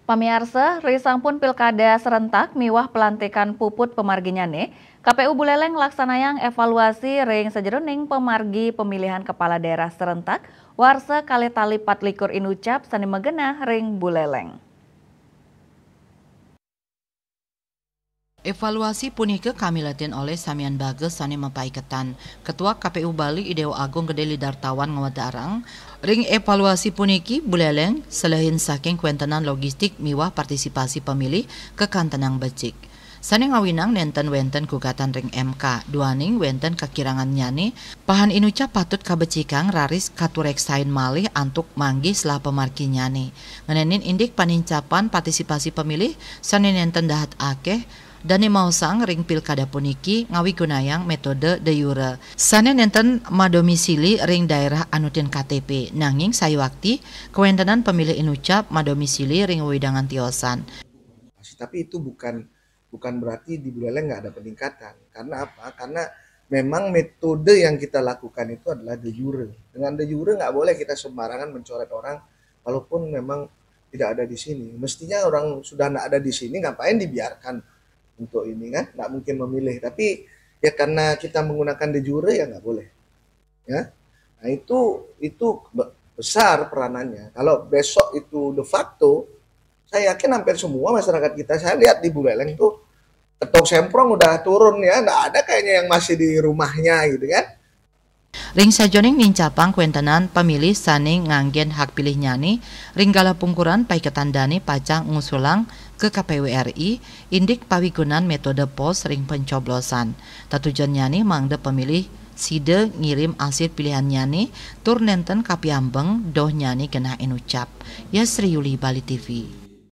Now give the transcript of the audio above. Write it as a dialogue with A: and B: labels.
A: Pamiarsa, risampun pilkada serentak miwah pelantikan puput pemarginyane, KPU Buleleng laksanayang evaluasi ring sejeroning pemargi pemilihan kepala daerah serentak, warsa kali tali 24 inucap sani megena ring Buleleng.
B: Evaluasi punika kami latin oleh Samian Bages sani mapaiketan Ketua KPU Bali Idewa Agung Gede Dartawan ngawadarang ring evaluasi puniki Buleleng selain saking kuentenan logistik miwah partisipasi pemilih ke kantenang becik. Sani ngawinang nenten wenten gugatan ring MK, duaning wenten kekirangan nyani, pahan inucap patut kabecikang raris katureksain malih antuk manggih selah pemarki nyani. Ngenenin indik panincapan partisipasi pemilih, sani nenten dahat akeh, Dani mausang ring pilkada puniki ngawi gunayang metode de jure. Sane nenten madomisili ring daerah anutin KTP, nanging sayuakti kewentenan pemilih inucap madomisili ring widangan tiosan.
C: Tapi itu bukan berarti di Buleleng nggak ada peningkatan. Karena apa? Karena memang metode yang kita lakukan itu adalah de jure. Dengan de jure nggak boleh kita sembarangan mencoret orang walaupun memang tidak ada di sini. Mestinya orang sudah nggak ada di sini, ngapain dibiarkan untuk ini kan? Nggak mungkin memilih. Tapi ya karena kita menggunakan de jure ya nggak boleh. Ya, nah itu besar peranannya. Kalau besok itu de facto, saya yakin hampir semua masyarakat kita, saya lihat di Buleleng tuh ketok semprong udah turun ya, nggak ada kayaknya yang masih di rumahnya gitu kan.
B: Ring sajoning nincapang kuentenan pemilih saning nganggen hak pilih nyani, ring gala pungkuran paiketan dani pacang ngusulang ke KPU RI, indik pawigunan metode pos ring pencoblosan. Tatujuan nyani mangde pemilih side ngirim hasil pilihan nyani, tur nenten kapiambeng doh nyani genah inucap. Yasri Yuli, Bali TV.